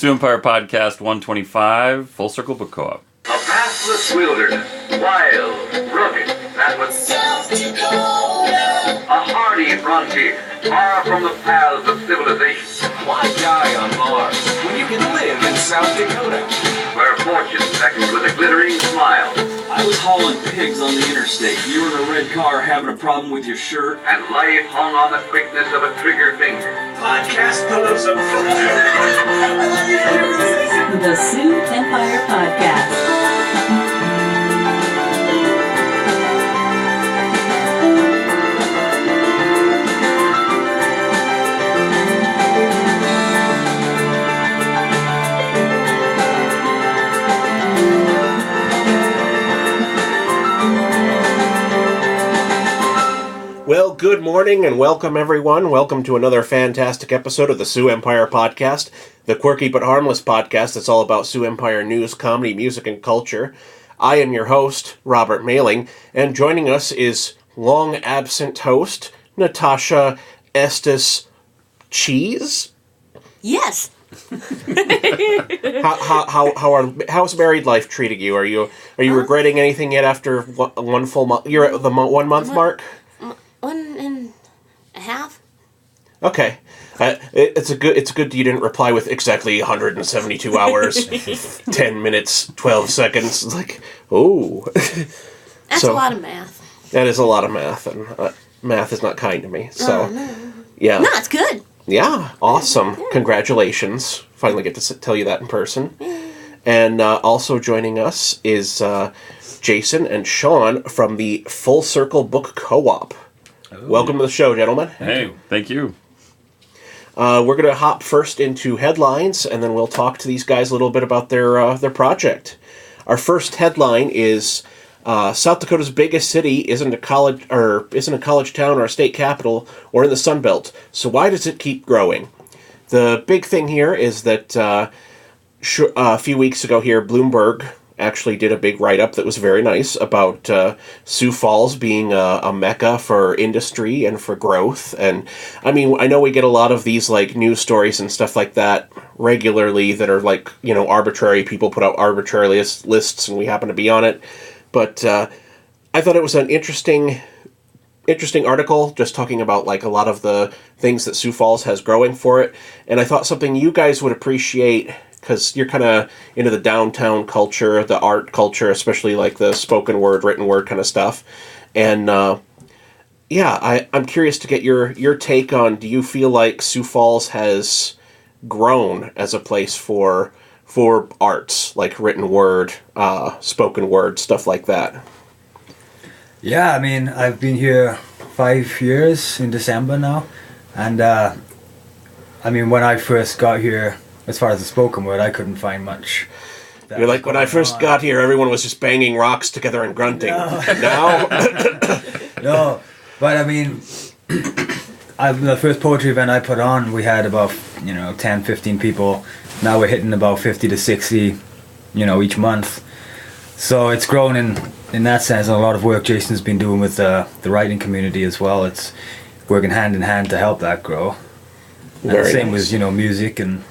Sioux Empire Podcast 125, Full Circle Book Co-op. A pathless wilderness, wild, rugged, that was South Dakota. A hardy frontier, far from the paths of civilization. Why die on Mars when you can live in South Dakota? Where fortune beckons with a glittering smile. I was hauling pigs on the interstate. You were in a red car having a problem with your shirt. And life hung on the quickness of a trigger finger. Podcast pillows of The Sioux Empire Podcast. Well, good morning and welcome everyone. Welcome to another fantastic episode of the Sioux Empire Podcast, the quirky but harmless podcast that's all about Sioux Empire news, comedy, music, and culture. I am your host, Robert Mailing, and joining us is long-absent host, Natasha Estes Cheese? Yes. How's married life treating you? Are you regretting anything yet after one full month? You're at the 1 month mark? 1.5. Okay. It's good you didn't reply with exactly 172 hours, 10 minutes, 12 seconds. It's like, oh. That's a lot of math. That is a lot of math, and math is not kind to me. So, yeah. No, it's good. Yeah, awesome. Yeah. Congratulations. Finally get to tell you that in person. And also joining us is Jason and Sean from the Full Circle Book Co-op. Oh. Welcome to the show, gentlemen. Hey, thank you. We're going to hop first into headlines, and then we'll talk to these guys a little bit about their project. Our first headline is South Dakota's biggest city isn't a college town or a state capital or in the Sun Belt. So why does it keep growing? The big thing here is that a few weeks ago here, Bloomberg actually did a big write-up that was very nice about Sioux Falls being a mecca for industry and for growth. And I mean, I know we get a lot of these like news stories and stuff like that regularly that are like, you know, arbitrary. People put out arbitrary lists and we happen to be on it. But I thought it was an interesting article just talking about like a lot of the things that Sioux Falls has growing for it. And I thought something you guys would appreciate, because you're kind of into the downtown culture, the art culture, especially like the spoken word, written word kind of stuff. And I'm curious to get your take on, do you feel like Sioux Falls has grown as a place for arts, like written word, spoken word, stuff like that? Yeah, I mean, I've been here 5 years in December now. And, I mean, when I first got here, as far as the spoken word, I couldn't find much. You're like, when I first got here, everyone was just banging rocks together and grunting. No. Now? No, but I mean, the first poetry event I put on, we had about, 10, 15 people. Now we're hitting about 50 to 60, each month. So it's grown in that sense, and a lot of work Jason's been doing with the writing community as well. It's working hand in hand to help that grow. And the same with, music and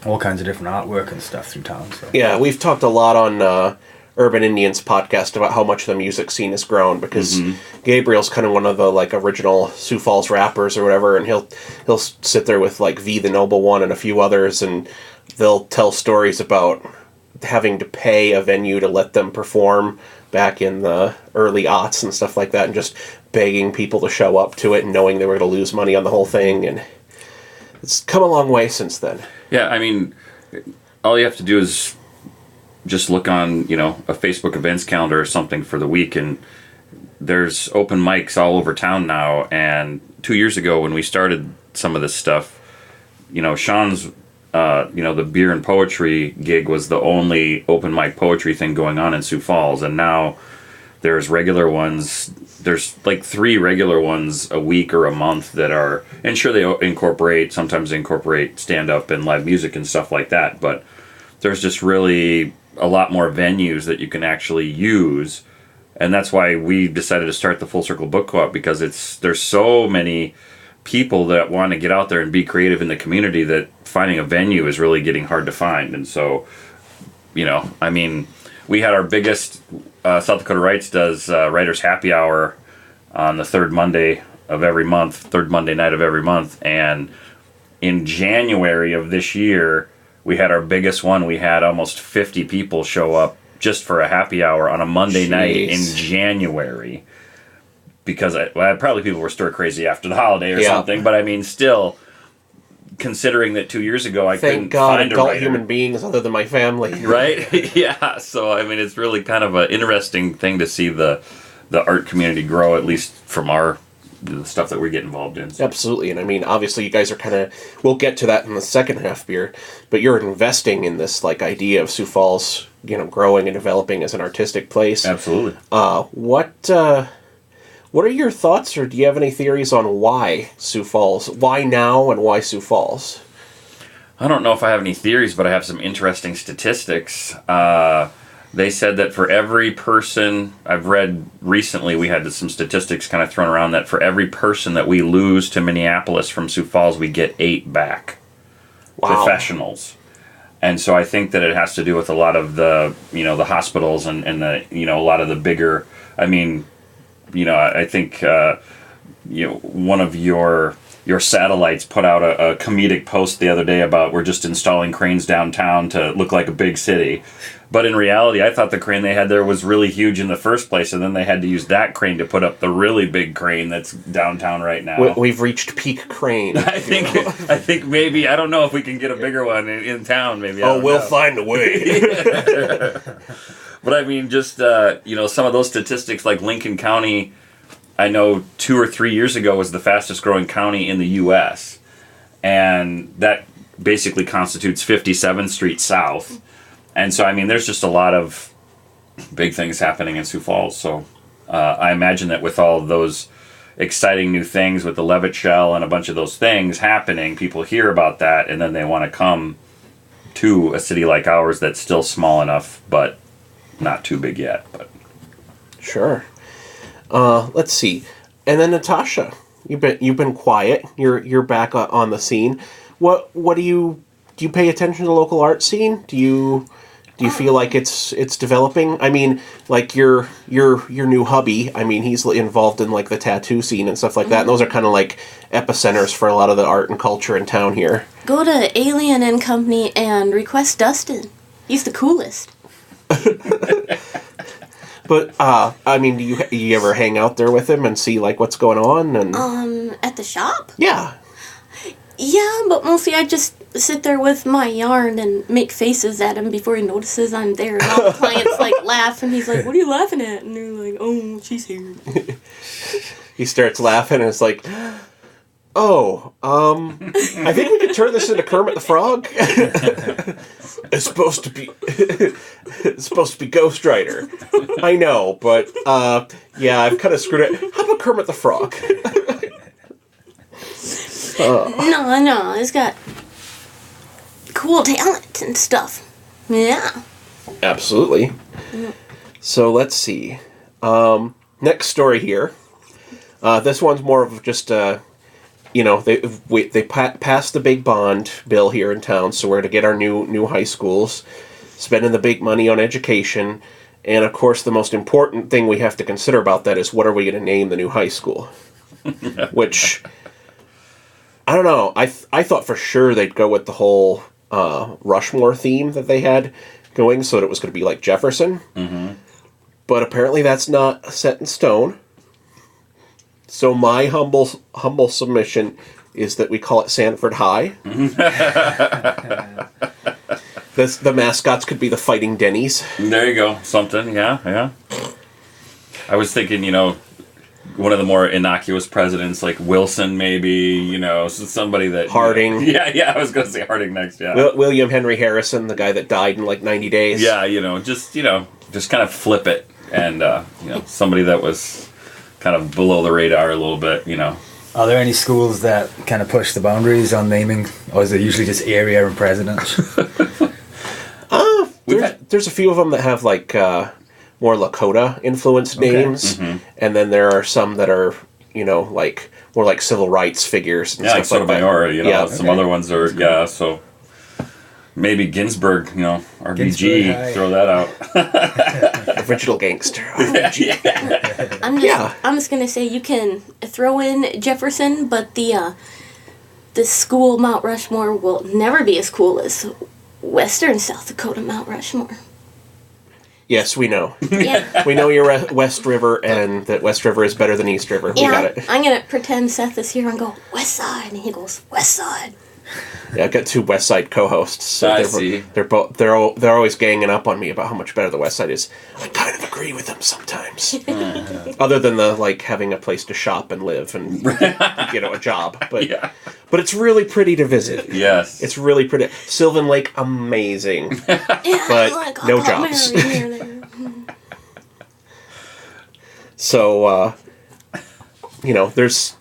all kinds of different artwork and stuff through town. So. Yeah, we've talked a lot on Urban Indians podcast about how much the music scene has grown, because Gabriel's kind of one of the like original Sioux Falls rappers or whatever, and he'll sit there with like V the Noble One and a few others, and they'll tell stories about having to pay a venue to let them perform back in the early aughts and stuff like that, and just begging people to show up to it and knowing they were going to lose money on the whole thing. And it's come a long way since then. Yeah, I mean, all you have to do is just look on, a Facebook events calendar or something for the week, and there's open mics all over town now. And 2 years ago when we started some of this stuff, Sean's, the beer and poetry gig was the only open mic poetry thing going on in Sioux Falls. And now there's regular ones. There's like 3 regular ones a week or a month that are, and sure they sometimes incorporate stand-up and live music and stuff like that, but there's just really a lot more venues that you can actually use. And that's why we decided to start the Full Circle Book Co-op, because there's so many people that want to get out there and be creative in the community, that finding a venue is really getting hard to find. And so, you know, I mean, we had our biggest, South Dakota Writes does Writers Happy Hour on the third Monday night of every month. And in January of this year, we had our biggest one. We had almost 50 people show up just for a happy hour on a Monday night in January. Because probably people were stir crazy after the holiday or something. But I mean, still, considering that 2 years ago I couldn't find a writer. Human beings other than my family. Right? Yeah. So, I mean, it's really kind of an interesting thing to see the art community grow, at least from the stuff that we get involved in. So. Absolutely. And I mean, obviously you guys are kind of, we'll get to that in the second half here, but you're investing in this like idea of Sioux Falls, you know, growing and developing as an artistic place. Absolutely. What are your thoughts, or do you have any theories on why Sioux Falls? Why now and why Sioux Falls? I don't know if I have any theories, but I have some interesting statistics. They said that for every person, I've read recently, we had some statistics kind of thrown around that for every person that we lose to Minneapolis from Sioux Falls, we get 8 back. Wow. Professionals. And so I think that it has to do with a lot of the, you know, the hospitals and the, you know, a lot of the bigger, I mean, you know, I think, you know, one of your satellites put out a comedic post the other day about we're just installing cranes downtown to look like a big city. But in reality, I thought the crane they had there was really huge in the first place, and then they had to use that crane to put up the really big crane that's downtown right now. We've reached peak crane. I think maybe, I don't know if we can get a bigger one in town. Maybe. We'll find a way. But I mean, just you know, some of those statistics, like Lincoln County, I know 2 or 3 years ago was the fastest growing county in the U.S., and that basically constitutes 57th Street South. And so, I mean, there's just a lot of big things happening in Sioux Falls. So I imagine that with all those exciting new things with the Levitt Shell and a bunch of those things happening, people hear about that, and then they want to come to a city like ours that's still small enough, but not too big yet. But sure. Let's see. And then Natasha, you've been quiet. You're back on the scene. What do you pay attention to the local art scene? Do you feel like it's developing? I mean, like your new hubby, I mean, he's involved in like the tattoo scene and stuff like that. And those are kind of like epicenters for a lot of the art and culture in town here. Go to Alien and Company and request Dustin. He's the coolest. But I mean, do you ever hang out there with him and see like what's going on? And at the shop? Yeah. Yeah, but mostly I just sit there with my yarn and make faces at him before he notices I'm there. And all the clients like laugh, and he's like, "What are you laughing at?" And they're like, "Oh, she's here." He starts laughing, and it's like, "Oh, I think we could turn this into Kermit the Frog." It's supposed to be Ghost Rider. I know, but yeah, I've kind of screwed it. How about Kermit the Frog? No, he's got cool talent and stuff. Yeah. Absolutely. Yeah. So let's see. Next story here. This one's more of just you know, they passed the big bond bill here in town, so we're to get our new high schools, spending the big money on education, and of course the most important thing we have to consider about that is what are we going to name the new high school? Which, I don't know, I thought for sure they'd go with the whole Rushmore theme that they had going, so that it was going to be like Jefferson. Mm-hmm. But apparently that's not set in stone. So my humble submission is that we call it Sanford High. The mascots could be the Fighting Denny's. There you go. Something, yeah. I was thinking, you know, one of the more innocuous presidents, like Wilson, maybe, you know, somebody that... Harding. You know, yeah, I was going to say Harding next, yeah. William Henry Harrison, the guy that died in like 90 days. Yeah, just kind of flip it. And, somebody that was kind of below the radar a little bit, you know. Are there any schools that kind of push the boundaries on naming, or is it usually just area and presidents? There's a few of them that have like more Lakota influenced names, mm-hmm. And then there are some that are like more like civil rights figures and Yeah, like stuff like that. Sotomayor, Yeah. some other ones are, so maybe Ginsburg, RBG, Ginsburg, hi. throw that out. Original gangster. I'm just gonna say you can throw in Jefferson, but the school Mount Rushmore will never be as cool as Western South Dakota Mount Rushmore. Yes, we know. Yeah. We know you're West River, and that West River is better than East River. We got it. I'm gonna pretend Seth is here and go West Side, and he goes West Side. Yeah, I've got 2 West Side co-hosts. So I see. They're always ganging up on me about how much better the West Side is. I kind of agree with them sometimes. Other than the having a place to shop and live and a job, but it's really pretty to visit. Yes. It's really pretty. Sylvan Lake, amazing, but no jobs. So, there's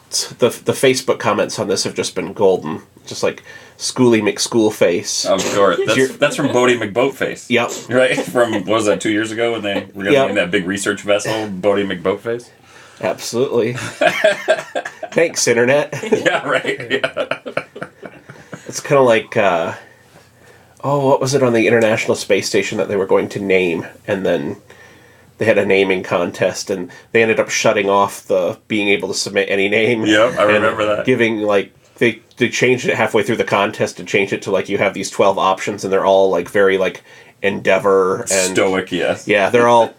the Facebook comments on this have just been golden. Just like Schooly McSchoolface. Of course. That's from Bodie McBoatface. Yep. Right? From, what was that, 2 years ago when they were going to name that big research vessel, Bodie McBoatface? Absolutely. Thanks, Internet. Yeah, right. Yeah. It's kind of like, what was it on the International Space Station that they were going to name, and then they had a naming contest, and they ended up shutting off the being able to submit any name. Yep, I remember that. Giving, they changed it halfway through the contest and changed it to, you have these 12 options, and they're all, very, Endeavor and... Stoic, yes. Yeah, they're all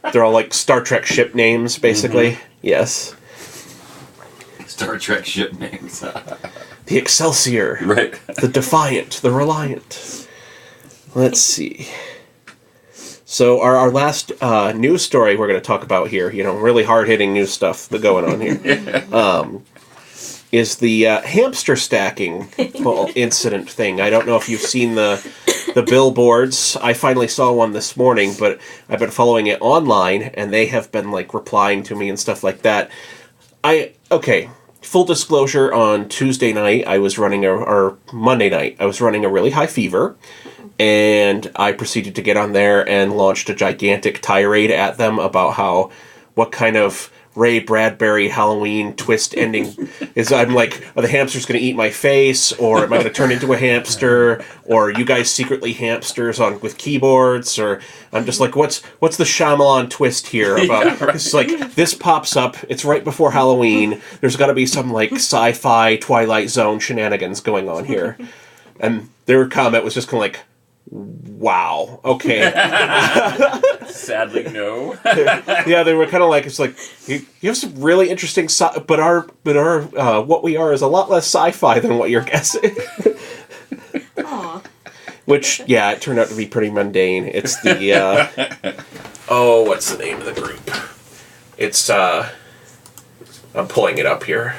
Star Trek ship names, basically. Mm-hmm. Yes. Star Trek ship names. The Excelsior. Right. The Defiant. The Reliant. Let's see. So our last news story we're going to talk about here, really hard-hitting news stuff going on here, is the hamster stacking incident thing. I don't know if you've seen the billboards. I finally saw one this morning, but I've been following it online, and they have been, replying to me and stuff like that. Full disclosure, on Tuesday night, or Monday night, I was running a really high fever, and I proceeded to get on there and launched a gigantic tirade at them about what kind of Ray Bradbury Halloween twist ending is. I'm like, are the hamsters going to eat my face, or am I going to turn into a hamster, or are you guys secretly hamsters with keyboards, or I'm just like, what's the Shyamalan twist here about? Yeah, right. It's like, this pops up, it's right before Halloween, there's got to be some sci-fi Twilight Zone shenanigans going on here. And their comment was just kind of wow, okay. Sadly, no. They were kind of it's you have some really interesting, but our what we are is a lot less sci-fi than what you're guessing. Aww. Which, it turned out to be pretty mundane. It's the what's the name of the group? It's I'm pulling it up here.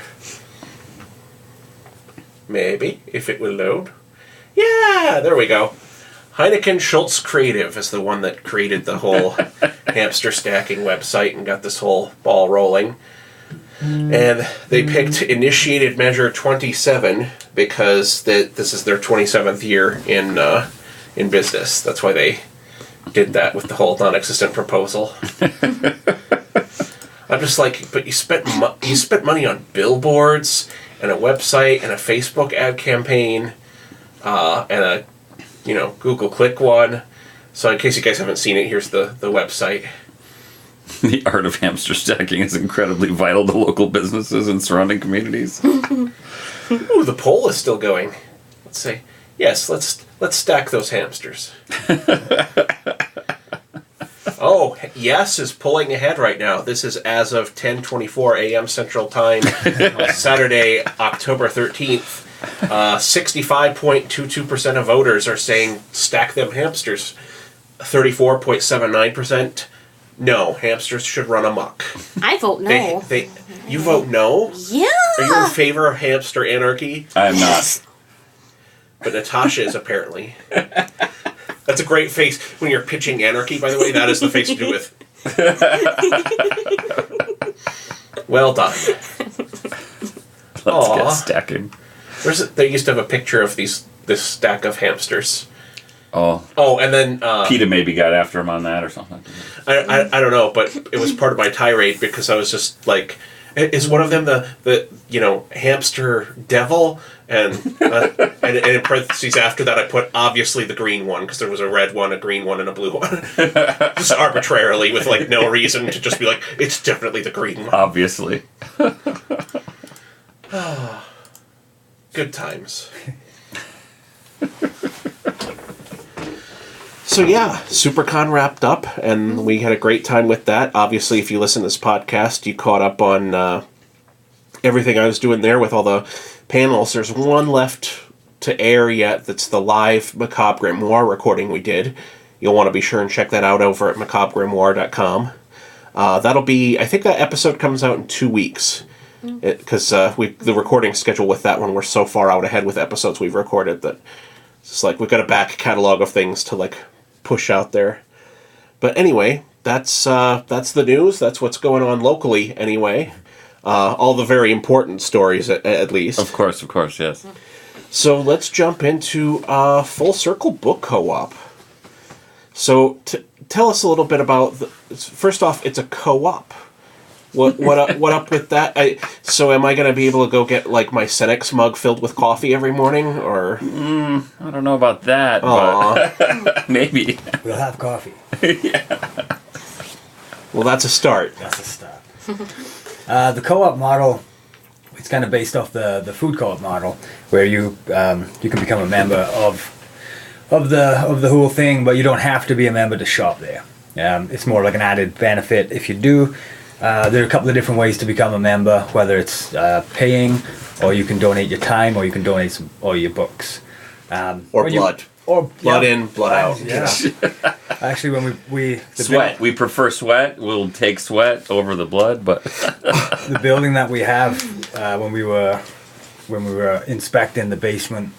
Maybe if it will load. Yeah, there we go. Heineken Schultz Creative is the one that created the whole hamster stacking website and got this whole ball rolling. And they picked Initiated Measure 27 because this is their 27th year in business. That's why they did that with the whole non-existent proposal. I'm just but you spent money on billboards and a website and a Facebook ad campaign and a Google Click one. So in case you guys haven't seen it, here's the website. The art of hamster stacking is incredibly vital to local businesses and surrounding communities. Ooh, the poll is still going. Let's say, yes, let's stack those hamsters. Oh, yes is pulling ahead right now. This is as of 10:24 a.m. Central Time, Saturday, October 13th. 65.22% of voters are saying stack them hamsters. 34.79%. No, hamsters should run amok. I vote no. You vote no? Yeah. Are you in favor of hamster anarchy? I am not. But Natasha is apparently. That's a great face when you're pitching anarchy, by the way. That is the face to do with. Well done. Let's get stacking. They used to have a picture of this stack of hamsters. Oh, and then PETA maybe got after him on that or something. I don't know, but it was part of my tirade because I was just Is one of them the hamster devil? And in parentheses after that I put obviously the green one, because there was a red one, a green one, and a blue one. Just arbitrarily, with like no reason, to just be like, it's definitely the green one. Obviously. Good times. So yeah, SiouxperCon wrapped up, and we had a great time with that. Obviously, if you listen to this podcast, you caught up on everything I was doing there with all the panels. There's one left to air yet. That's the live Macabre Grimoire recording we did. You'll want to be sure and check that out over at macabregrimoire.com. That'll be, I think that episode comes out in 2 weeks. Because the recording schedule with that one, we're so far out ahead with episodes we've recorded that it's like we've got a back catalog of things to like push out there. But anyway, that's the news. That's what's going on locally anyway. All the very important stories at least. Of course, yes. So let's jump into Full Circle Book Co-op. So tell us a little bit about first off, it's a co-op. What up with that? So am I going to be able to go get like my Senex mug filled with coffee every morning, or? I don't know about that, but maybe. We'll have coffee. Yeah. Well, that's a start. That's a start. The co-op model, it's kind of based off the food co-op model, where you can become a member of the whole thing, but you don't have to be a member to shop there. It's more like an added benefit if you do. There are a couple of different ways to become a member, whether it's paying, or you can donate your time, or you can donate all your books. Or blood. Blood in, blood out. Yeah. Actually, when we sweat. We prefer sweat. We'll take sweat over the blood, but the building that we have, when we were inspecting the basement,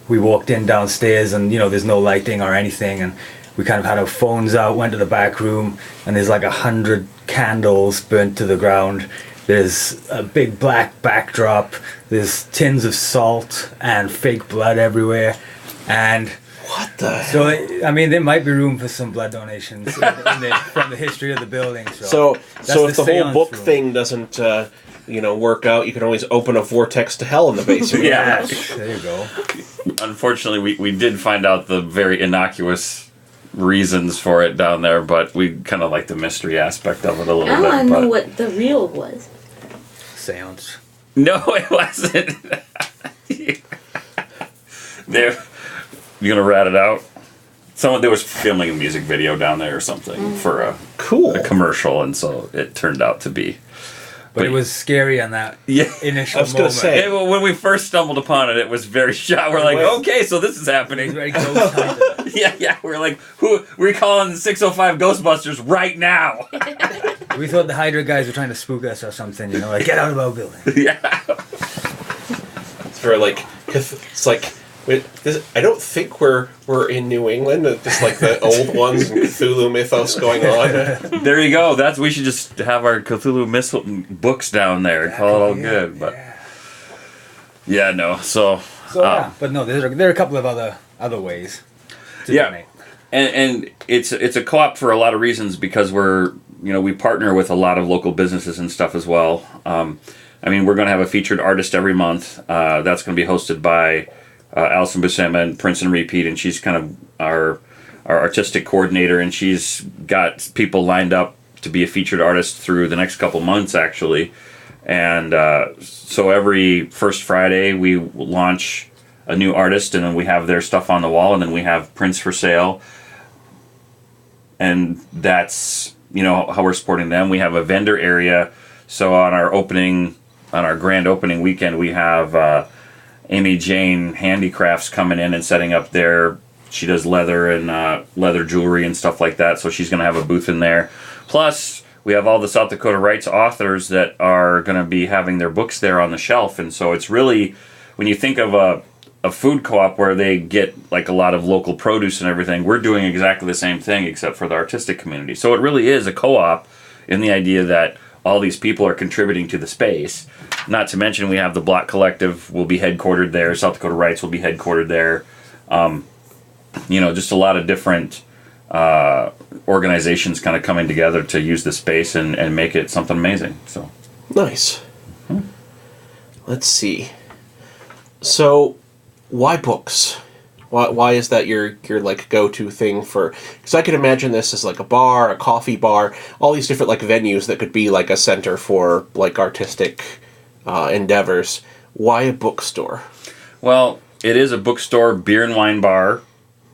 we walked in downstairs, and there's no lighting or anything, and we kind of had our phones out, went to the back room, and there's like 100 candles burnt to the ground. There's a big black backdrop. There's tins of salt and fake blood everywhere. And what the hell? So, I mean, there might be room for some blood donations from the history of the building. So if the whole book thing doesn't work out, you can always open a vortex to hell in the basement. Yeah. There you go. Unfortunately, we did find out the very innocuous reasons for it down there, but we kind of like the mystery aspect of it a little bit. I know what the real was. Seance. No, it wasn't. You gonna rat it out? There was filming a music video down there or something for a commercial, and so it turned out to be. But it was scary on that initial I was going to say. When we first stumbled upon it, it was very shocked. We're like, okay, so this is happening. Very ghost-hunted. Yeah. We're like, we're calling 605 Ghostbusters right now. We thought the Hydra guys were trying to spook us or something, like, get out of our building. Yeah. It's very like, it's like, I don't think we're in New England. It's like the old ones and Cthulhu mythos going on. There you go. We should just have our Cthulhu books down there. Call it all good. But yeah, no. So but no, there are a couple of other ways to donate. And it's a co-op for a lot of reasons, because we partner with a lot of local businesses and stuff as well. We're going to have a featured artist every month. That's going to be hosted by Allison Buscema and Prince and Repeat, and she's kind of our artistic coordinator, and she's got people lined up to be a featured artist through the next couple months, actually. And so every first Friday we launch a new artist, and then we have their stuff on the wall, and then we have prints for sale. And that's how we're supporting them. We have a vendor area, so on our grand opening weekend, we have Amy Jane Handicrafts coming in and setting up there. She does leather and leather jewelry and stuff like that, so she's going to have a booth in there. Plus, we have all the South Dakota Rights authors that are going to be having their books there on the shelf. And so it's really, when you think of a food co-op where they get like a lot of local produce and everything, we're doing exactly the same thing except for the artistic community. So it really is a co-op in the idea that all these people are contributing to the space. Not to mention we have the Block Collective will be headquartered there. South Dakota Rights will be headquartered there. Just a lot of different organizations kind of coming together to use the space and make it something amazing. So Nice. Let's see. So, why books? Why is that your like go-to thing for? Because I could imagine this as like a bar, a coffee bar, all these different like venues that could be like a center for like artistic endeavors. Why a bookstore? Well, it is a bookstore, beer and wine bar,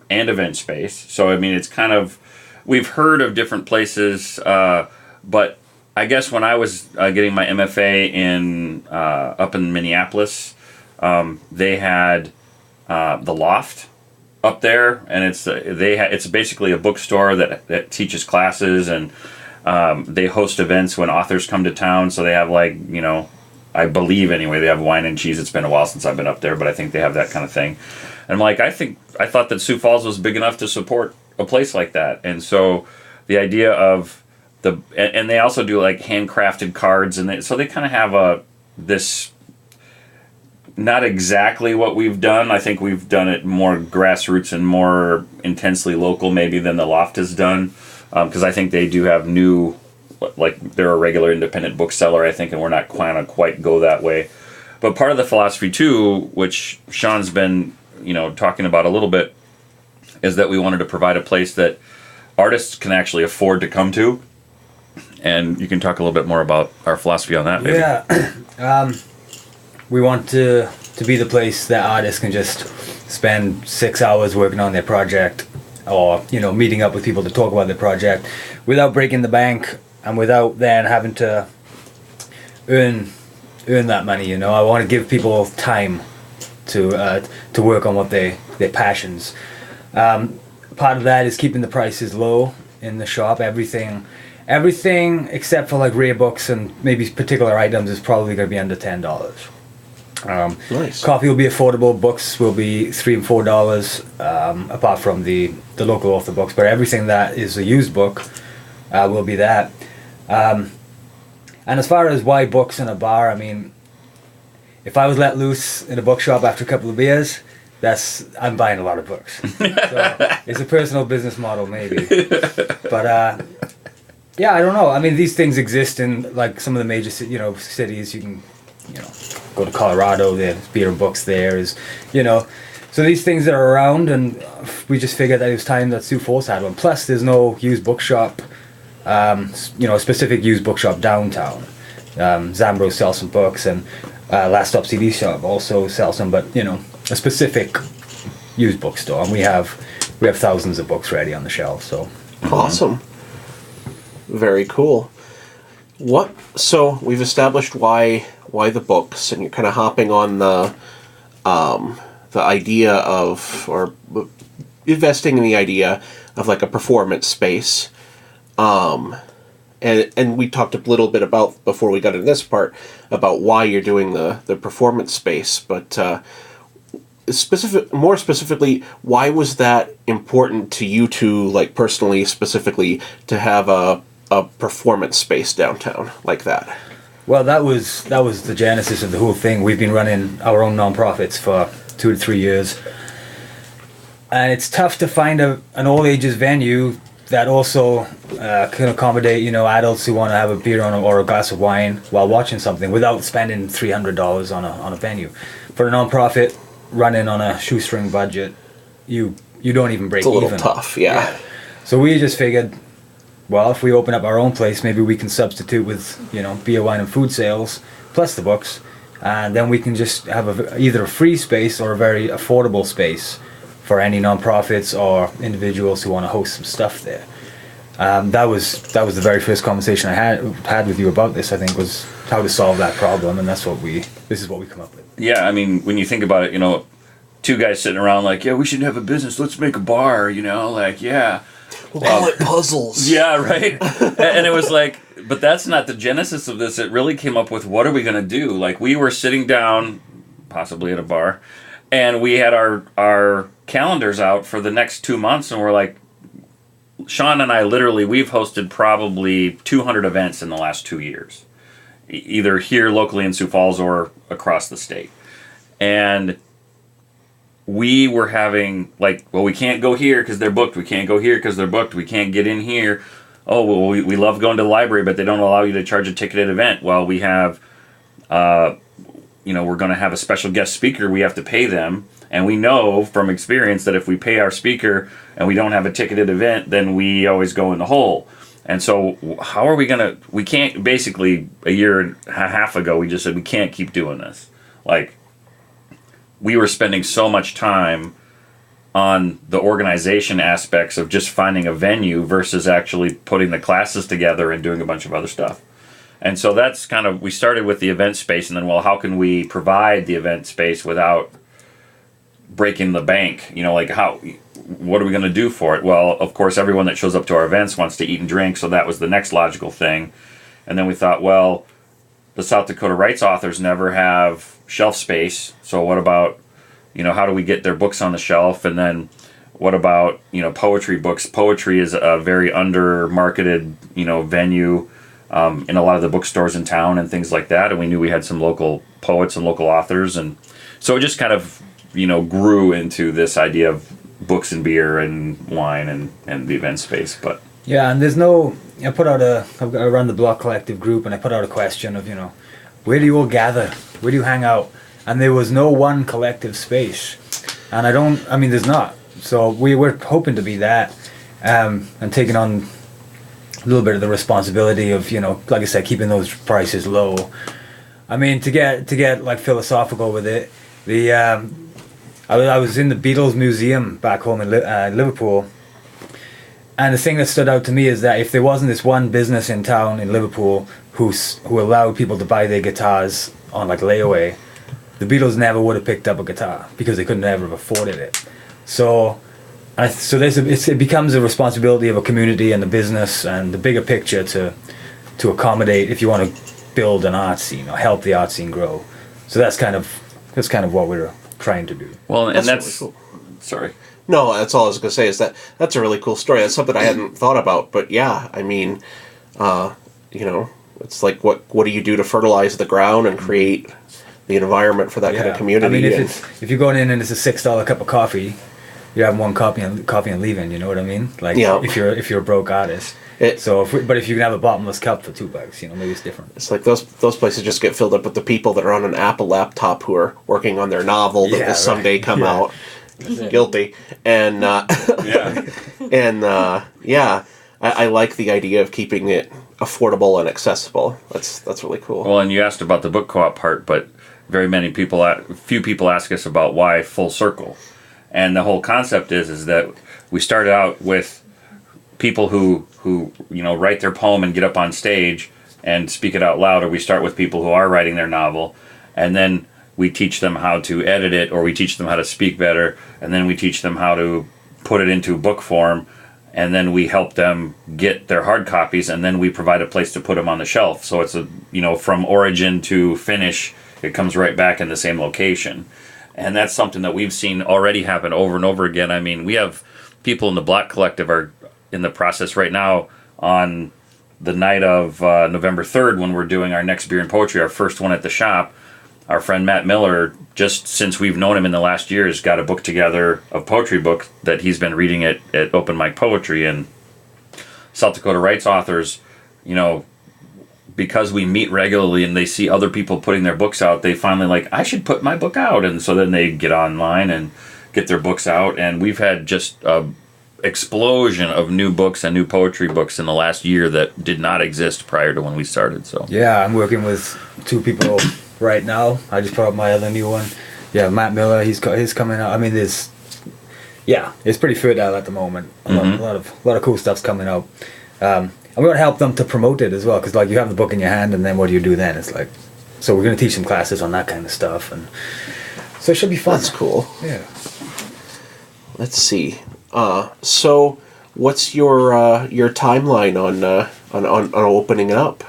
and event space. So I mean, it's kind of, we've heard of different places, but I guess when I was getting my MFA in up in Minneapolis, they had the Loft up there, and it's basically a bookstore that teaches classes, and they host events when authors come to town. So they have like, you know, I believe anyway, they have wine and cheese. It's been a while since I've been up there, but I think they have that kind of thing. And I'm like, I thought that Sioux Falls was big enough to support a place like that, and so the idea of and they also do like handcrafted cards, and so they kind of have this. Not exactly what we've done. I think we've done it more grassroots and more intensely local maybe than the Loft has done, because I think they do have new, like they're a regular independent bookseller, I think, and we're not quite go that way. But part of the philosophy too, which Sean's been, you know, talking about a little bit, is that we wanted to provide a place that artists can actually afford to come to. And you can talk a little bit more about our philosophy on that, maybe. Yeah. We want to be the place that artists can just spend 6 hours working on their project, or, you know, meeting up with people to talk about their project without breaking the bank and without then having to earn that money. You know, I want to give people time to work on what their passions. Part of that is keeping the prices low in the shop. Everything except for like rare books and maybe particular items is probably going to be under $10. Nice. Coffee will be affordable. Books will be $3 and $4, apart from the local author books. But everything that is a used book will be that. And as far as why books in a bar, I mean, if I was let loose in a bookshop after a couple of beers, I'm buying a lot of books. So it's a personal business model, maybe. But yeah, I don't know. I mean, these things exist in like some of the major, cities. You can, go to Colorado. There's beer and books there. Is, so these things that are around, and we just figured that it was time that Sioux Falls had one. Plus, there's no used bookshop, a specific used bookshop downtown. Zambro sells some books, and Last Stop CD Shop also sells some, but a specific used bookstore, and we have thousands of books ready on the shelf. So awesome, very cool. So we've established why the books, and you're kind of hopping on the idea of, or investing in the idea of like a performance space. And we talked a little bit about, before we got into this part, about why you're doing the performance space, but more specifically, why was that important to you two, like personally, specifically, to have a performance space downtown like that? Well, that was the genesis of the whole thing. We've been running our own nonprofits for 2 to 3 years, and it's tough to find an all ages venue that also can accommodate adults who want to have a beer or a glass of wine while watching something without spending $300 on a venue. For a nonprofit running on a shoestring budget, you don't even break even. It's a little tough, yeah. So we just figured, well, if we open up our own place, maybe we can substitute with beer, wine, and food sales plus the books, and then we can just have either a free space or a very affordable space for any nonprofits or individuals who want to host some stuff there. That was the very first conversation I had with you about this. I think was how to solve that problem, and this is what we come up with. Yeah, I mean, when you think about it, two guys sitting around like, yeah, we should have a business. Let's make a bar. Yeah. We'll call it Puzzles. Yeah, right. And it was like, but that's not the genesis of this. It really came up with, what are we going to do? Like, we were sitting down, possibly at a bar, and we had our calendars out for the next 2 months, and we're like, Sean and I we've hosted probably 200 events in the last 2 years, either here locally in Sioux Falls or across the state. And we were having we can't go here because they're booked. We can't go here because they're booked. We can't get in here. oh, well, we love going to the library, but they don't allow you to charge a ticketed event. Well, we have, we're going to have a special guest speaker. We have to pay them. And we know from experience that if we pay our speaker and we don't have a ticketed event, then we always go in the hole. And so how are we going to, we can't, basically a year and a half ago, we just said we can't keep doing this. Like, we were spending so much time on the organization aspects of just finding a venue versus actually putting the classes together and doing a bunch of other stuff. And so that's kind of, we started with the event space, and then, well, how can we provide the event space without breaking the bank? What are we going to do for it? Well, of course, everyone that shows up to our events wants to eat and drink, so that was the next logical thing. And then we thought, well, the South Dakota rights authors never have shelf space, so what about, how do we get their books on the shelf? And then what about, poetry books? Poetry is a very under-marketed, venue in a lot of the bookstores in town and things like that, and we knew we had some local poets and local authors, and so it just kind of, grew into this idea of books and beer and wine and the event space. But yeah, and I run the Block Collective group, and I put out a question of, where do you all gather? Where do you hang out? And there was no one collective space. And there's not. So we're hoping to be that, and taking on a little bit of the responsibility of, like I said, keeping those prices low. I mean, to get like philosophical with it, I was in the Beatles Museum back home in Liverpool, and the thing that stood out to me is that if there wasn't this one business in town in Liverpool who allowed people to buy their guitars on like layaway, the Beatles never would have picked up a guitar because they couldn't ever have afforded it. So it becomes a responsibility of a community and the business and the bigger picture to accommodate if you want to build an art scene or help the art scene grow. So that's kind of what we're trying to do. Well, and that's really cool. Sorry. No, that's all I was going to say, is that's a really cool story. That's something I hadn't thought about. But yeah, I mean, it's like, what do you do to fertilize the ground and create the environment for that kind of community? I mean, if you're going in and it's a $6 cup of coffee, you're having one coffee and leaving. You know what I mean? Like, if you're a broke artist. If you can have a bottomless cup for $2, maybe it's different. It's like those places just get filled up with the people that are on an Apple laptop who are working on their novel that will someday come out. Guilty. And I like the idea of keeping it affordable and accessible. That's really cool. Well, and you asked about the book co-op part, but few people ask us about why Full Circle. And the whole concept is that we started out with people who write their poem and get up on stage and speak it out loud, or we start with people who are writing their novel, and then we teach them how to edit it, or we teach them how to speak better, and then we teach them how to put it into book form, and then we help them get their hard copies, and then we provide a place to put them on the shelf. So it's from origin to finish, it comes right back in the same location. And that's something that we've seen already happen over and over again. I mean, we have people in the Block Collective are in the process right now on the night of November 3rd when we're doing our next Beer and Poetry, our first one at the shop. Our friend Matt Miller, just since we've known him in the last year, has got a book together, a poetry book that he's been reading at Open Mic Poetry. And South Dakota rights authors, because we meet regularly and they see other people putting their books out, they finally I should put my book out. And so then they get online and get their books out. And we've had just a explosion of new books and new poetry books in the last year that did not exist prior to when we started. So yeah, I'm working with 2 people right now. I just put up my other new one. Yeah, Matt Miller, he's coming out. I mean, it's pretty fertile at the moment. A lot of cool stuff's coming out. And we're going to help them to promote it as well, because you have the book in your hand, and then what do you do then? It's so we're going to teach some classes on that kind of stuff, and so it should be fun. That's cool. Yeah. Let's see. So what's your timeline on opening it up?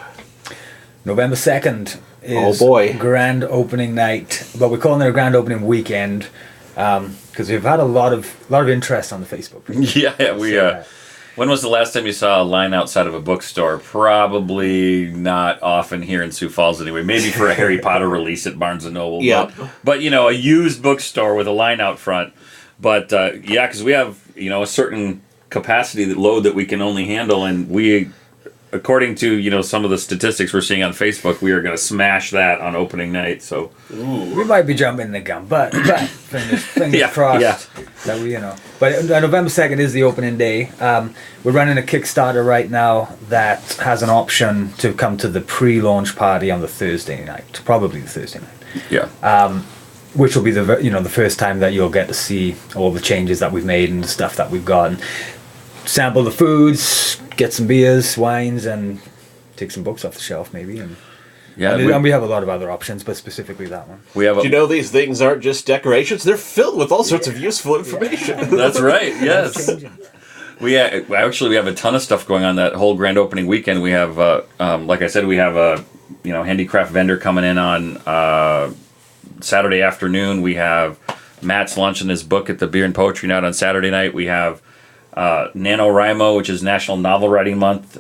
November 2nd is grand opening night, but we're calling it a grand opening weekend because we've had a lot of interest on the Facebook page. Yeah, when was the last time you saw a line outside of a bookstore? Probably not often here in Sioux Falls anyway. Maybe for a Harry Potter release at Barnes & Noble. Yeah. But a used bookstore with a line out front. But because we have, a certain capacity load that we can only handle, and we, according to some of the statistics we're seeing on Facebook, we are going to smash that on opening night. So we might be jumping the gun, but fingers crossed that we But November 2nd is the opening day. We're running a Kickstarter right now that has an option to come to the pre-launch party on the Thursday night, probably the Thursday night. Yeah. Which will be the first time that you'll get to see all the changes that we've made and the stuff that we've got, and sample the foods, get some beers, wines, and take some books off the shelf maybe. And we have a lot of other options, but specifically that one. Do you know these things aren't just decorations? They're filled with all sorts of useful information. That's right. Yes. We have a ton of stuff going on that whole grand opening weekend. We have, like I said, we have a handicraft vendor coming in on Saturday afternoon. We have Matt's lunch and his book at the Beer and Poetry Night on Saturday night. We have NaNoWriMo, which is National Novel Writing Month,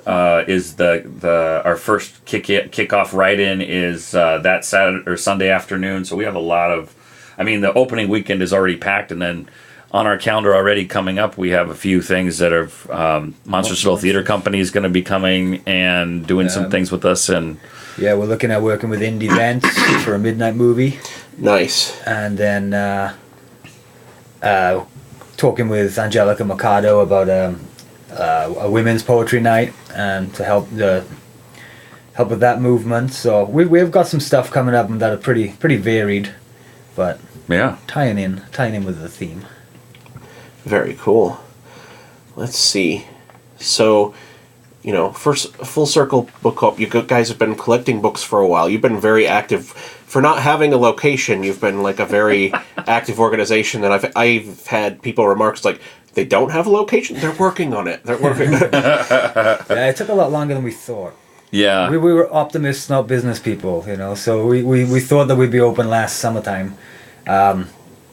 is our first kickoff write-in is that Saturday or Sunday afternoon. So we have a lot of, the opening weekend is already packed, and then on our calendar already coming up, we have a few things that are Monstersville Theater Company is going to be coming and doing some things with us, and we're looking at working with Indie Vents for a midnight movie. Nice. And then talking with Angelica Mercado about a women's poetry night and to help with that movement. So we've got some stuff coming up that are pretty varied, but tying in with the theme. Very cool. Let's see. So, first full circle book club. You guys have been collecting books for a while. You've been very active. For not having a location, you've been like a very active organization. And I've had people remarks like, they don't have a location. They're working on it. They're working. It took a lot longer than we thought. Yeah. We were optimists, not business people. So we thought that we'd be open last summertime.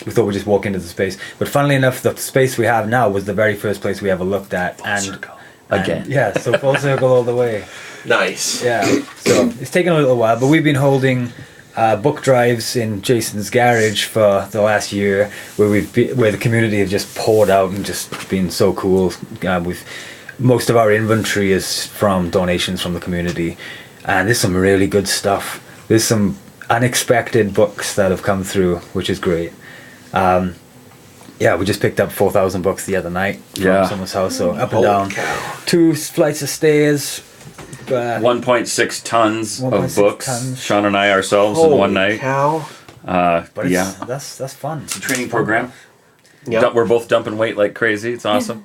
We thought we'd just walk into the space. But funnily enough, the space we have now was the very first place we ever looked at. Full circle. Again. So full circle all the way. Nice. Yeah. So it's taken a little while, but we've been holding book drives in Jason's garage for the last year, where the community have just poured out and just been so cool. Most of our inventory is from donations from the community, and there's some really good stuff. There's some unexpected books that have come through, which is great. We just picked up 4,000 books the other night from someone's house, so up and down. Cow. 2 flights of stairs. 1.6 tons of 1.6 books. tons. Sean and I ourselves in one night. Cow. But that's fun. It's a training program. Yep. We're both dumping weight like crazy. It's awesome.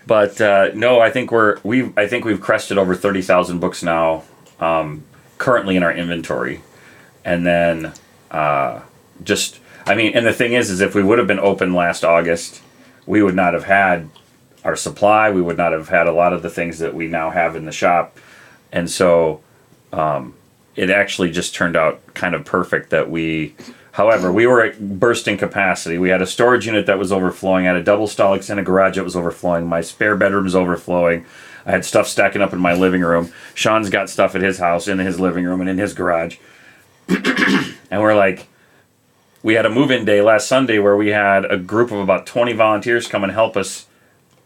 But no, I think we've crested over 30,000 books now, currently in our inventory, and then and the thing is if we would have been open last August, we would not have had our supply. We would not have had a lot of the things that we now have in the shop. And so it actually just turned out kind of perfect that we were at bursting capacity. We had a storage unit that was overflowing. I had a double stall extended garage that was overflowing. My spare bedroom was overflowing. I had stuff stacking up in my living room. Sean's got stuff at his house, in his living room, and in his garage. And we had a move-in day last Sunday where we had a group of about 20 volunteers come and help us.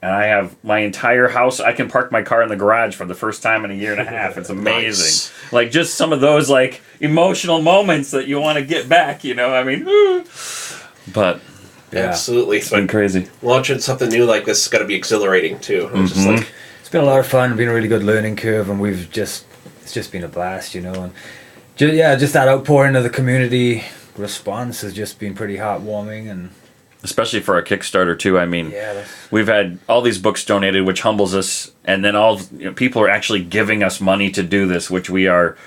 And I have my entire house. I can park my car in the garage for the first time in a year and a half. It's amazing. Nice. Just some of those emotional moments that you want to get back, But absolutely, it's been crazy. Launching something new like this has got to be exhilarating too. Mm-hmm. It's been a lot of fun. Been a really good learning curve, and it's just been a blast, And just that outpouring of the community response has just been pretty heartwarming, and especially for our Kickstarter too. We've had all these books donated, which humbles us, and then people are actually giving us money to do this, which we are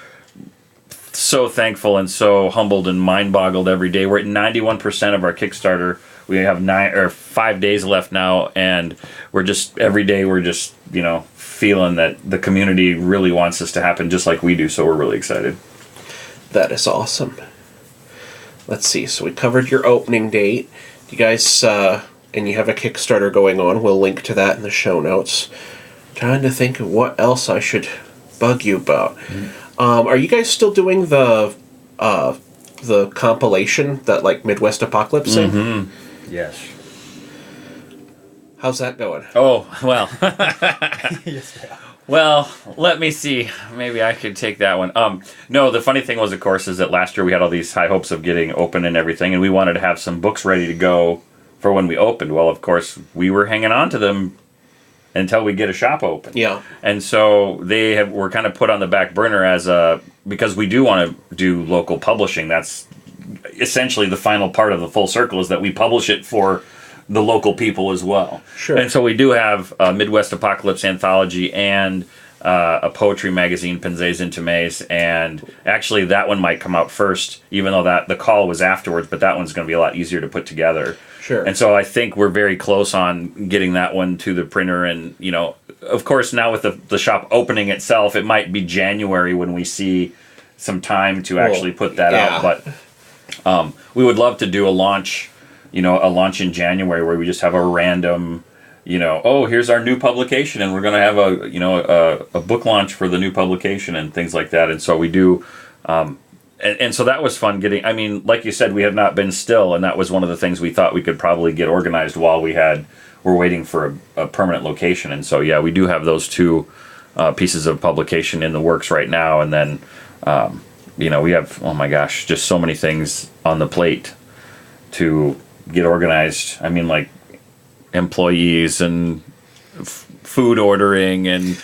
so thankful and so humbled and mind-boggled every day. We're at 91% of our Kickstarter. We have 5 days left now, and every day we're just feeling that the community really wants this to happen just like we do. So we're really excited. That is awesome. Let's see. So we covered your opening date. You guys, and you have a Kickstarter going on. We'll link to that in the show notes. Trying to think of what else I should bug you about. Are you guys still doing the compilation, that Midwest Apocalypse thing? Mm-hmm. Yes. How's that going? Oh, well. Well, let me see. Maybe I could take that one. No, the funny thing was, of course, is that last year we had all these high hopes of getting open and everything, and we wanted to have some books ready to go for when we opened. Well, of course, we were hanging on to them until we get a shop open. Yeah. And so were kind of put on the back burner because we do want to do local publishing. That's essentially the final part of the full circle, is that we publish it for the local people as well. Sure. And so we do have a Midwest Apocalypse anthology and a poetry magazine, Pinzés Intimes, and actually that one might come out first, even though the call was afterwards, but that one's going to be a lot easier to put together. Sure. And so I think we're very close on getting that one to the printer, and, of course, now with the shop opening itself, it might be January when we see some time to actually put that out, but we would love to do a launch in January where we just have a random, here's our new publication, and we're going to have a book launch for the new publication and things like that. And so we do, and so that was fun getting, like you said, we have not been still, and that was one of the things we thought we could probably get organized while we're waiting for a permanent location. And so, yeah, we do have those two pieces of publication in the works right now. And then, we have, oh my gosh, just so many things on the plate to get organized. Like employees and food ordering and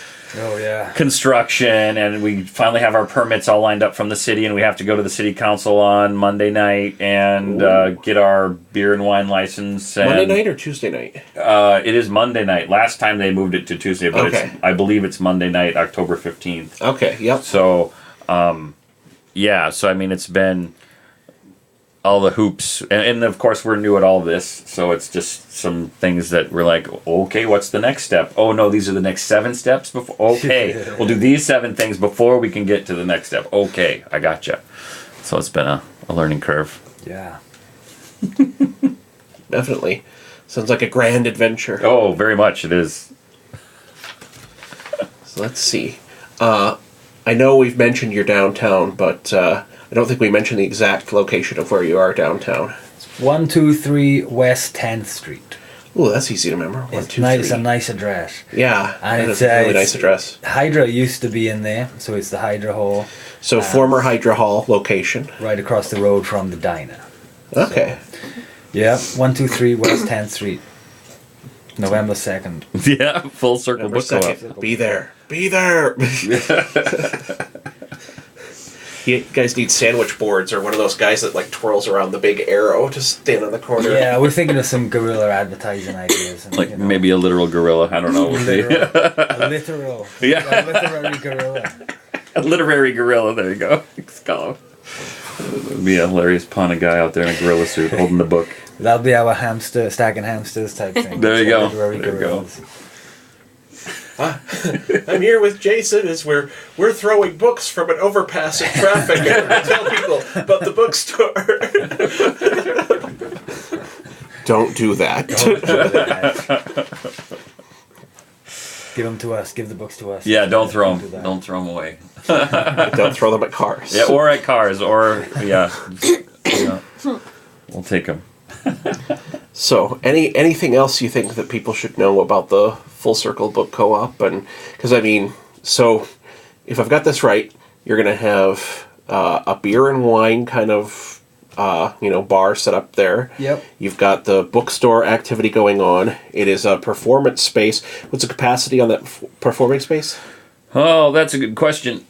construction, and we finally have our permits all lined up from the city, and we have to go to the city council on Monday night and get our beer and wine license. And Monday night or Tuesday night? It is Monday night. Last time they moved it to Tuesday, but I believe it's Monday night, October 15th. Okay, yep. So, it's been all the hoops, and of course we're new at all this, so it's just some things that we're like, okay, what's the next step? Oh no, these are the next 7 steps before. Okay, we'll do these 7 things before we can get to the next step. Okay, I gotcha. So it's been a learning curve. Yeah. Definitely. Sounds like a grand adventure. Oh, very much it is. So let's see. I know we've mentioned your downtown, but I don't think we mentioned the exact location of where you are downtown. 123 West 10th Street. Oh, that's easy to remember. It's a nice address. Yeah, and it's a really nice address. Hydra used to be in there, so it's the Hydra Hall. So former Hydra Hall location. Right across the road from the diner. Okay. So, 123 West 10th Street. November 2nd. Yeah, full circle book co-op. Be there. Be there. You guys need sandwich boards or one of those guys that twirls around the big arrow to stand on the corner. Yeah, we're thinking of some guerrilla advertising ideas. And, maybe a literal gorilla. I don't know. A literal. Yeah. A literary gorilla. A literary gorilla. There you go. It would be a hilarious pun, a guy out there in a gorilla suit holding the book. That'll be our stacking hamsters type thing. There you go. Literary gorillas. I'm here with Jason as we're throwing books from an overpass in traffic and we tell people about the bookstore. Don't do that. Give them to us. Give the books to us. Yeah, don't throw them. Don't throw them away. Don't throw them at cars. Yeah, or at cars, or we'll take them. So, anything else you think that people should know about the Full Circle Book Co-op? And because so if I've got this right, you're going to have a beer and wine kind of bar set up there. Yep. You've got the bookstore activity going on. It is a performance space. What's the capacity on that performing space? Oh, that's a good question.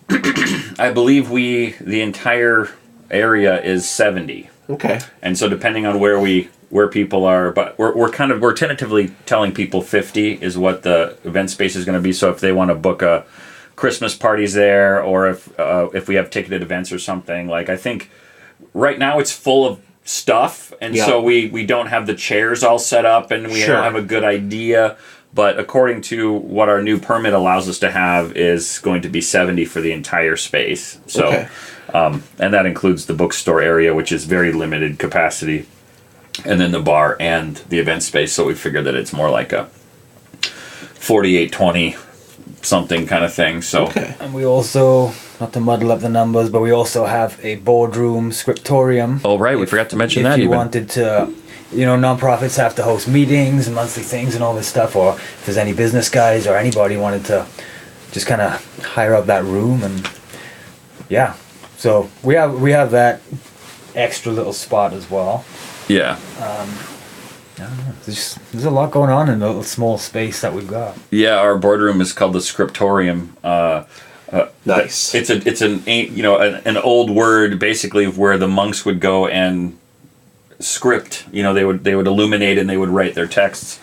I believe the entire area is 70. Okay. And so depending on where people are, but we're tentatively telling people 50 is what the event space is going to be. So if they want to book a Christmas parties there, or if we have ticketed events or something, I think right now it's full of stuff, and so we don't have the chairs all set up, and we don't have a good idea. But according to what our new permit allows us to have, is going to be 70 for the entire space. So, okay. And that includes the bookstore area, which is very limited capacity, and then the bar and the event space. So we figure that it's more like a 48-20 something kind of thing. So, okay. And we also, not to muddle up the numbers, but we also have a boardroom scriptorium. Oh, right. We forgot to mention that. If you wanted to nonprofits have to host meetings and monthly things and all this stuff, or if there's any business guys or anybody wanted to just kind of hire out that room, and yeah, so we have that extra little spot as well. Yeah. I don't know. There's a lot going on in the little small space that we've got. Yeah, our boardroom is called the Scriptorium. Nice. It's an old word basically of where the monks would go and script. They would illuminate and they would write their texts.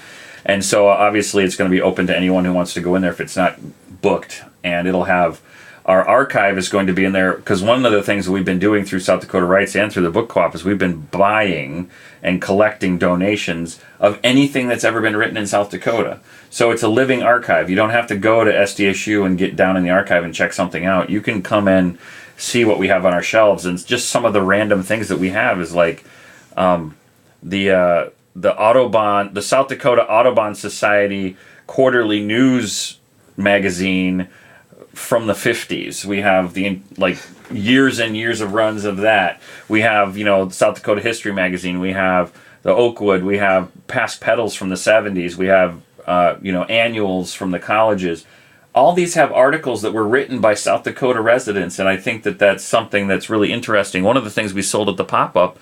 And so obviously it's going to be open to anyone who wants to go in there if it's not booked, and it'll have our archive is going to be in there, because one of the things that we've been doing through South Dakota Writes and through the book co-op is we've been buying and collecting donations of anything that's ever been written in South Dakota. So it's a living archive. You don't have to go to SDSU and get down in the archive and check something out. You can come in, see what we have on our shelves, and just some of the random things that we have is like the Audubon, the South Dakota Audubon Society quarterly news magazine from the 50s. We have the years and years of runs of that. We have South Dakota History magazine. We have the Oakwood. We have past pedals from the 70s. We have annuals from the colleges. All these have articles that were written by South Dakota residents, and I think that that's something that's really interesting. One of the things we sold at the pop-up,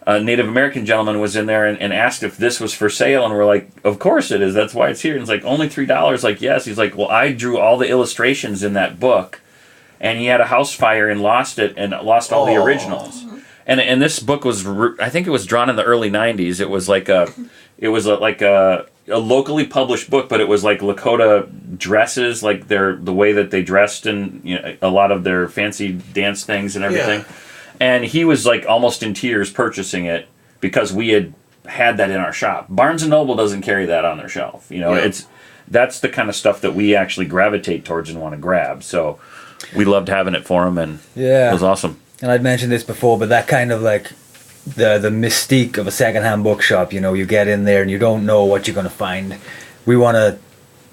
a Native American gentleman was in there and asked if this was for sale, and we're like, of course it is, that's why it's here. And it's like, only $3? Like, yes. He's like, well, I drew all the illustrations in that book, and he had a house fire and lost it, and lost all the originals. And this book was, I think it was drawn in the early 90s. It was like a locally published book, but it was like Lakota dresses, like the way that they dressed in a lot of their fancy dance things and everything. Yeah. And he was like almost in tears purchasing it because we had that in our shop. Barnes & Noble doesn't carry that on their shelf. That's the kind of stuff that we actually gravitate towards and want to grab. So we loved having it for him, and it was awesome. And I'd mentioned this before, but that kind of like the mystique of a secondhand bookshop, you get in there and you don't know what you're going to find. We want to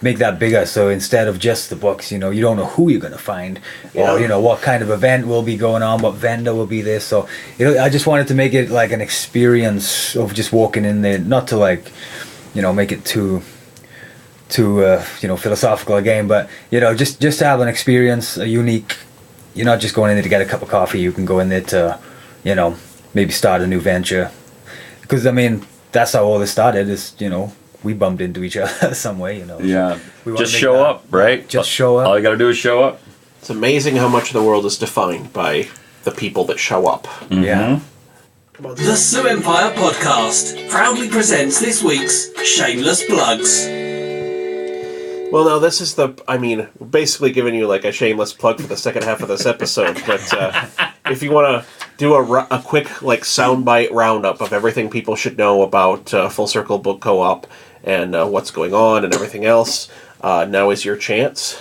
make that bigger, so instead of just the books, you don't know who you're going to find, or what kind of event will be going on, what vendor will be there. So I just wanted to make it like an experience of just walking in there, not to make it too philosophical again, but just to have an experience, a unique. You're not just going in there to get a cup of coffee. You can go in there to maybe start a new venture, because that's how all this started. Is we bumped into each other some way, Yeah. Just show up, right? Just show up. All you got to do is show up. It's amazing how much of the world is defined by the people that show up. Mm-hmm. Yeah. The Sioux Empire Podcast proudly presents this week's Shameless Plugs. Well, now this is basically giving you like a shameless plug for the second half of this episode. But if you want to do a quick soundbite roundup of everything people should know about Full Circle Book Co-op and what's going on and everything else, now is your chance.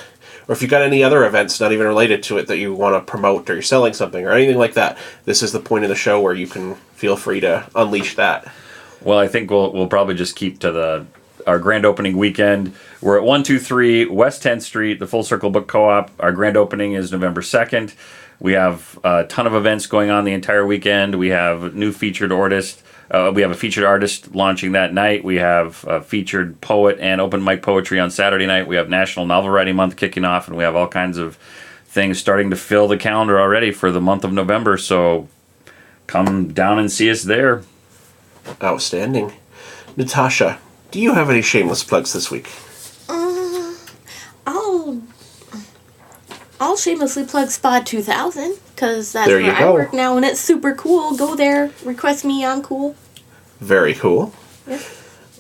Or if you've got any other events not even related to it that you want to promote, or you're selling something or anything like that, this is the point of the show where you can feel free to unleash that. Well, I think we'll probably just keep to our grand opening weekend. We're at 123 West 10th Street, the Full Circle Book Co-op. Our grand opening is November 2nd. We have a ton of events going on the entire weekend. We have new featured artist. We have a featured artist launching that night. We have a featured poet and open mic poetry on Saturday night. We have National Novel Writing Month kicking off, and we have all kinds of things starting to fill the calendar already for the month of November. So come down and see us there. Outstanding. Natasha, do you have any shameless plugs this week? I'll shamelessly plug Spa 2000, because that's there where I work now, and it's super cool. Go there, request me, I'm cool. Very cool. Yeah.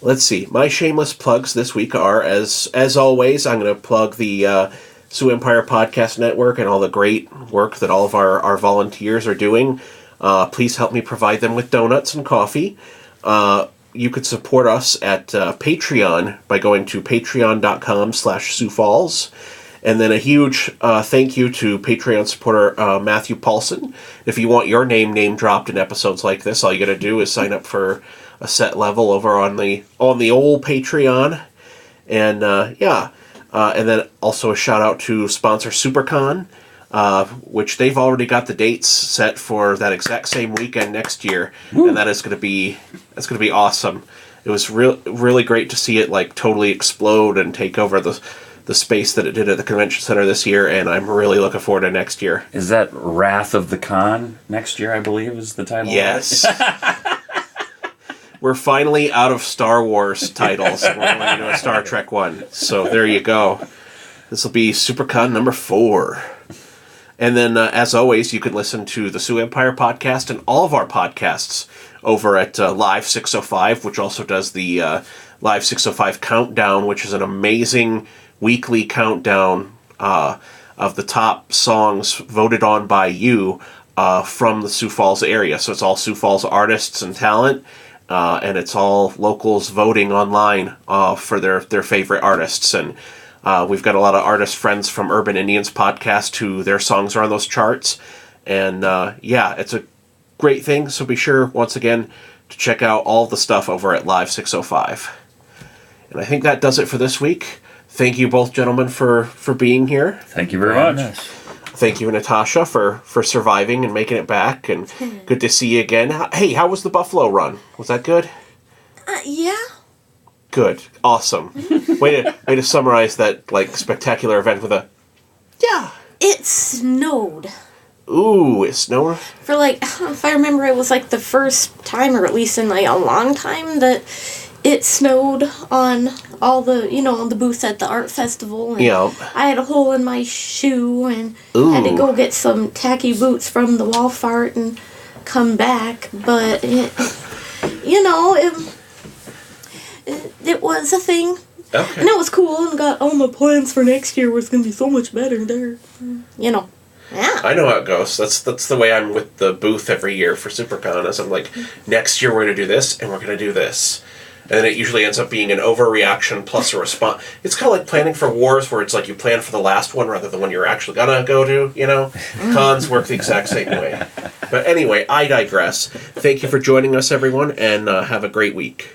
Let's see. My shameless plugs this week are, as always, I'm going to plug the Sioux Empire Podcast Network and all the great work that all of our volunteers are doing. Please help me provide them with donuts and coffee. You could support us at Patreon by going to patreon.com/Sioux Falls. And then a huge thank you to Patreon supporter Matthew Paulson. If you want your name dropped in episodes like this, all you got to do is sign up for a set level over on the old Patreon. And and then also a shout out to sponsor SiouxperCon. which they've already got the dates set for that exact same weekend next year, and that's going to be awesome. It was really great to see it like totally explode and take over the space that it did at the convention center this year, and I'm really looking forward to next year. Is that Wrath of the Khan next year, I believe, is the title? Yes. We're finally out of Star Wars titles. We're going into a Star Trek one. So there you go. This will be SiouxperCon number 4. And then, as always, you can listen to the Sioux Empire Podcast and all of our podcasts over at Live 605, which also does the Live 605 Countdown, which is an amazing weekly countdown of the top songs voted on by you from the Sioux Falls area. So it's all Sioux Falls artists and talent, and it's all locals voting online for their favorite artists. And we've got a lot of artist friends from Urban Indians podcast who their songs are on those charts. And it's a great thing. So be sure, once again, to check out all the stuff over at Live 605. And I think that does it for this week. Thank you both, gentlemen, for being here. Thank you very much. Thank you, Natasha, for surviving and making it back. And good to see you again. Hey, how was the Buffalo run? Was that good? Yeah. Good. Awesome. Way to summarize that like spectacular event with a yeah. It snowed. Ooh, it snowed? For if I remember, it was like the first time, or at least in like a long time, that it snowed on all the, the booths at the art festival. And yeah. I had a hole in my shoe and Ooh. had to go get some tacky boots from the wall fart and come back. But, it was a thing. Okay. And it was cool, and got all my plans for next year was going to be so much better there. Yeah. I know how it goes. That's the way I'm with the booth every year for SiouxperCon, is I'm like, next year we're going to do this, and we're going to do this. And then it usually ends up being an overreaction plus a response. It's kind of like planning for wars, where it's like you plan for the last one rather than when you're actually going to go to, Cons work the exact same way. But anyway, I digress. Thank you for joining us, everyone, and have a great week.